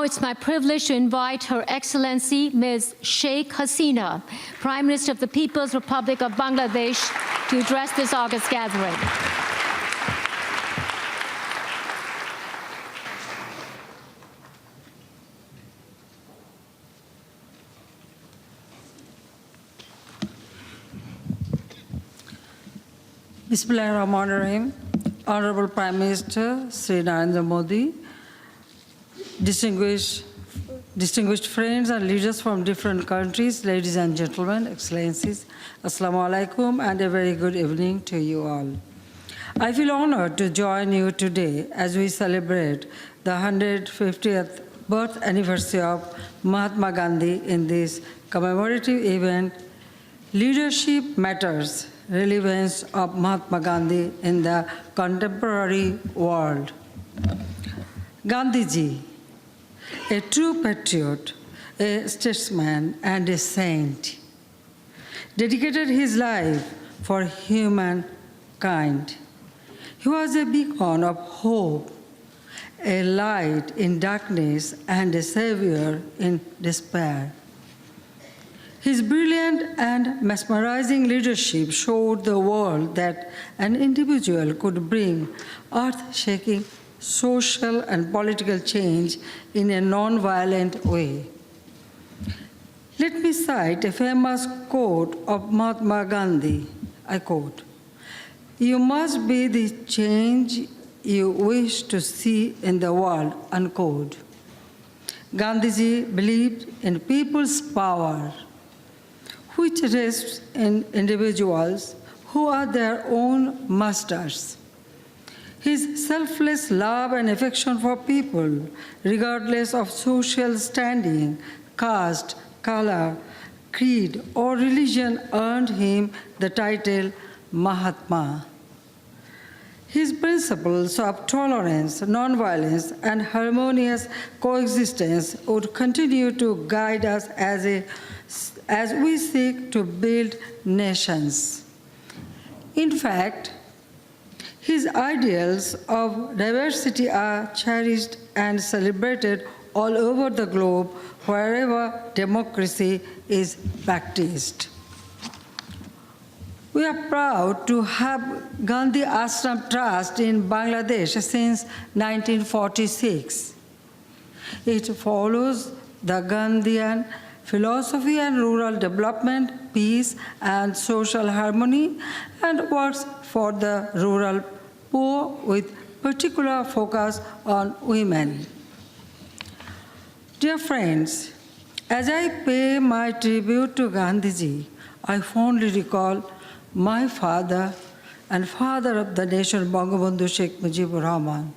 it's my privilege to invite Her Excellency Ms. Sheikh Hasina, Prime Minister of the People's Republic of Bangladesh, to address this august gathering. Bismillahirrahmanirrahim. Honorable Prime Minister Sri Narendra Modi, distinguished friends and leaders from different countries, ladies and gentlemen, excellencies, assalamu alaikum, and a very good evening to you all. I feel honored to join you today as we celebrate the 150th birth anniversary of Mahatma Gandhi in this commemorative event, Leadership Matters, Relevance of Mahatma Gandhi in the Contemporary World. Gandhiji, a true patriot, a statesman, and a saint, dedicated his life for humankind. He was a beacon of hope, a light in darkness, and a savior in despair. His brilliant and mesmerizing leadership showed the world that an individual could bring earth-shaking social and political change in a non-violent way. Let me cite a famous quote of Mahatma Gandhi. I quote, "You must be the change you wish to see in the world," unquote. Gandhiji believed in people's power, which rests in individuals who are their own masters. His selfless love and affection for people, regardless of social standing, caste, color, creed, or religion, earned him the title Mahatma. His principles of tolerance, nonviolence, and harmonious coexistence would continue to guide us as we seek to build nations. In fact, his ideals of diversity are cherished and celebrated all over the globe wherever democracy is practiced. We are proud to have Gandhi Ashram Trust in Bangladesh since 1946. It follows the Gandhian philosophy and rural development, peace, and social harmony, and works for the rural poor with particular focus on women. Dear friends, as I pay my tribute to Gandhiji, I fondly recall my father and father of the nation, Bangabandhu Sheikh Mujibur Rahman,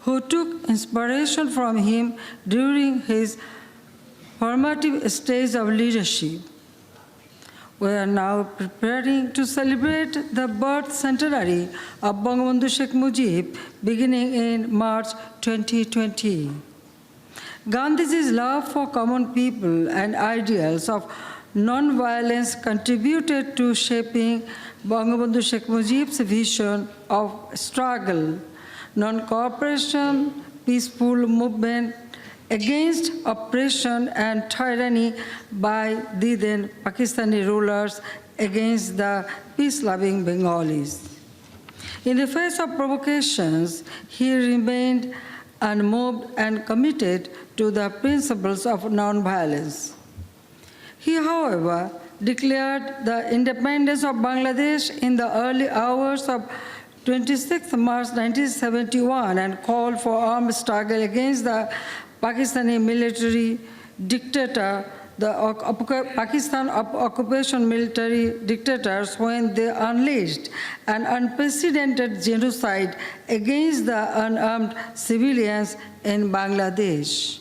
who took inspiration from him during his formative stage of leadership. We are now preparing to celebrate the birth centenary of Bangabandhu Sheikh Mujib beginning in March 2020. Gandhiji's love for common people and ideals of non-violence contributed to shaping Bangabandhu Sheikh Mujib's vision of struggle, non-cooperation, peaceful movement against oppression and tyranny by the then Pakistani rulers against the peace-loving Bengalis. In the face of provocations, he remained unmoved and committed to the principles of nonviolence. He, however, declared the independence of Bangladesh in the early hours of 26 March 1971 and called for armed struggle against the Pakistani military dictator, the Pakistan occupation military dictators, when they unleashed an unprecedented genocide against the unarmed civilians in Bangladesh.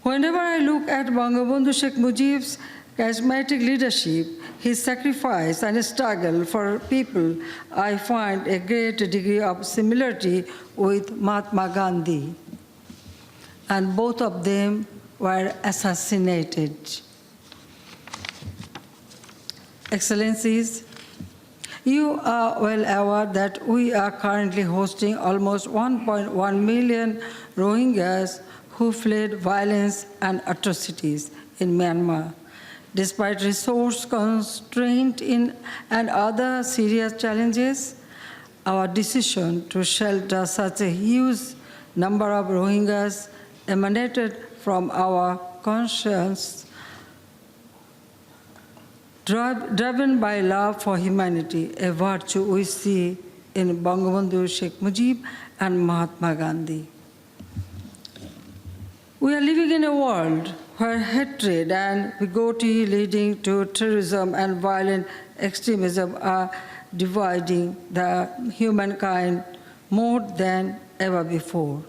Whenever I look at Bangabandhu Sheikh Mujib's charismatic leadership, his sacrifice and struggle for people, I find a great degree of similarity with Mahatma Gandhi. And both of them were assassinated. Excellencies, you are well aware that we are currently hosting almost 1.1 million Rohingyas who fled violence and atrocities in Myanmar. Despite resource constraint and other serious challenges, our decision to shelter such a huge number of Rohingyas emanated from our conscience, driven by love for humanity, a virtue we see in Bangabandhu Sheikh Mujib and Mahatma Gandhi. We are living in a world where hatred and bigotry leading to terrorism and violent extremism are dividing the humankind more than ever before.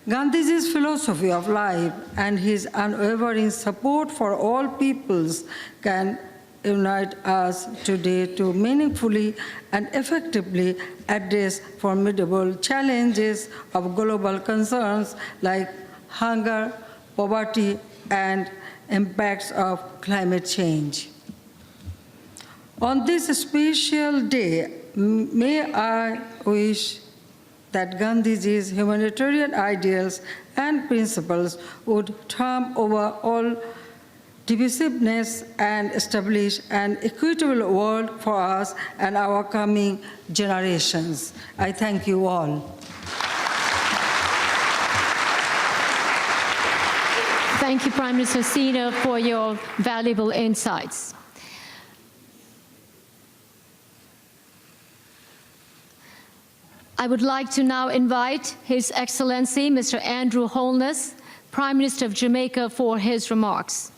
Gandhiji's philosophy of life and his unwavering support for all peoples can unite us today to meaningfully and effectively address formidable challenges of global concerns like hunger, poverty, and impacts of climate change. On this special day, may I wish that Gandhiji's humanitarian ideals and principles would trump over all divisiveness and establish an equitable world for us and our coming generations. I thank you all. Thank you, Prime Minister Hasina, for your valuable insights. I would like to now invite His Excellency, Mr. Andrew Holness, Prime Minister of Jamaica, for his remarks.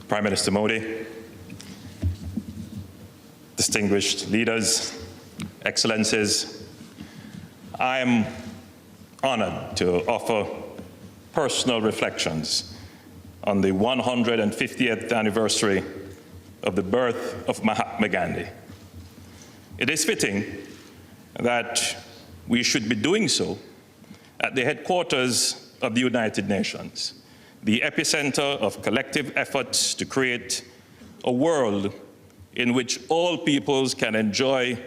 Prime Minister Modi, distinguished leaders, excellencies, I am honored to offer personal reflections on the 150th anniversary of the birth of Mahatma Gandhi. It is fitting that we should be doing so at the headquarters of the United Nations, the epicenter of collective efforts to create a world in which all peoples can enjoy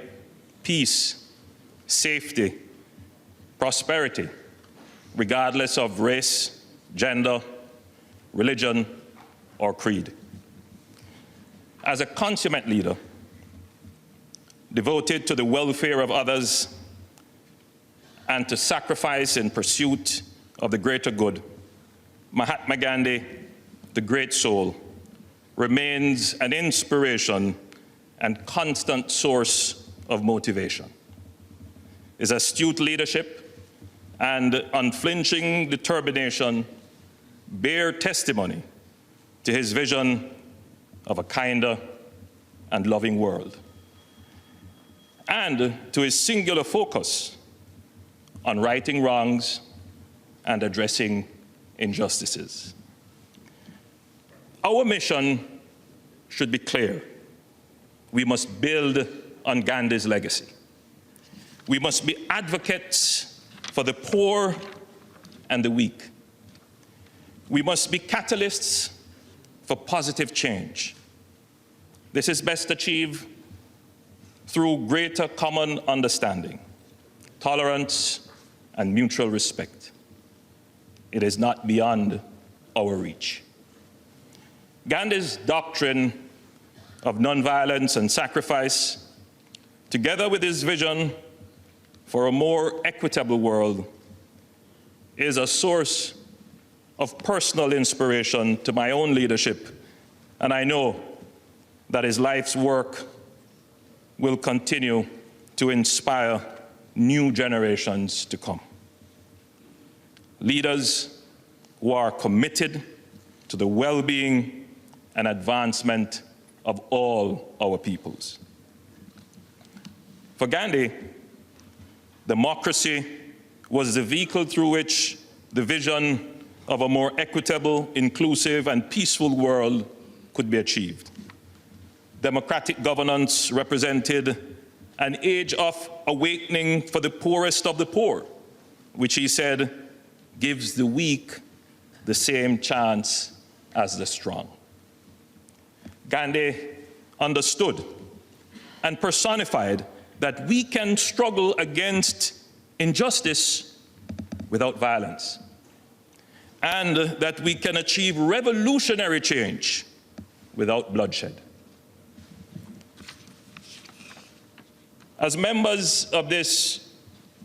peace, safety, prosperity, regardless of race, gender, religion, or creed. As a consummate leader, devoted to the welfare of others and to sacrifice in pursuit of the greater good, Mahatma Gandhi, the great soul, remains an inspiration and constant source of motivation. His astute leadership and unflinching determination bear testimony to his vision of a kinder and loving world, and to his singular focus on righting wrongs and addressing injustices. Our mission should be clear. We must build on Gandhi's legacy. We must be advocates for the poor and the weak. We must be catalysts for positive change. This is best achieved through greater common understanding, tolerance, and mutual respect. It is not beyond our reach. Gandhi's doctrine of nonviolence and sacrifice, together with his vision for a more equitable world, is a source of personal inspiration to my own leadership, and I know that his life's work will continue to inspire new generations to come. Leaders who are committed to the well-being and advancement of all our peoples. For Gandhi, democracy was the vehicle through which the vision of a more equitable, inclusive, and peaceful world could be achieved. Democratic governance represented an age of awakening for the poorest of the poor, which he said gives the weak the same chance as the strong. Gandhi understood and personified that we can struggle against injustice without violence, and that we can achieve revolutionary change without bloodshed. As members of this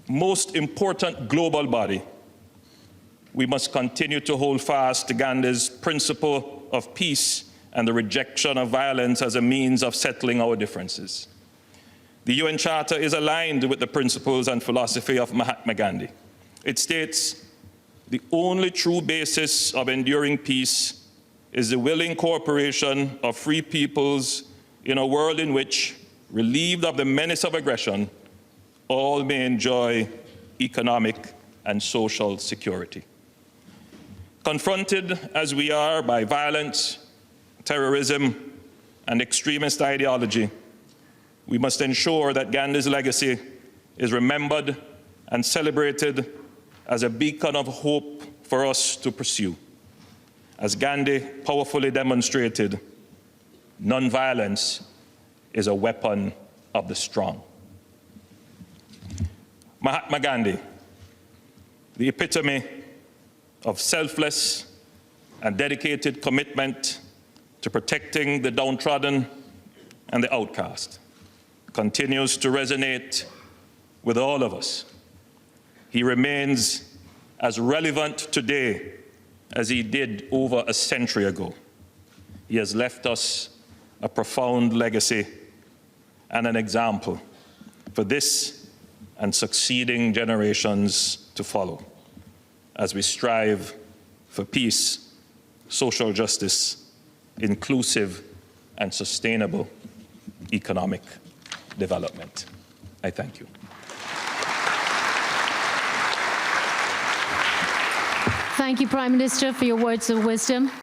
most important global body, we must continue to hold fast to Gandhi's principle of peace and the rejection of violence as a means of settling our differences. The UN Charter is aligned with the principles and philosophy of Mahatma Gandhi. It states, "The only true basis of enduring peace is the willing cooperation of free peoples in a world in which, relieved of the menace of aggression, all may enjoy economic and social security." Confronted as we are by violence, terrorism, and extremist ideology, we must ensure that Gandhi's legacy is remembered and celebrated as a beacon of hope for us to pursue. As Gandhi powerfully demonstrated, nonviolence is a weapon of the strong. Mahatma Gandhi, the epitome of selfless and dedicated commitment to protecting the downtrodden and the outcast, continues to resonate with all of us. He remains as relevant today as he did over a century ago. He has left us a profound legacy and an example for this and succeeding generations to follow as we strive for peace, social justice, inclusive and sustainable economic development. I thank you. Thank you, Prime Minister, for your words of wisdom.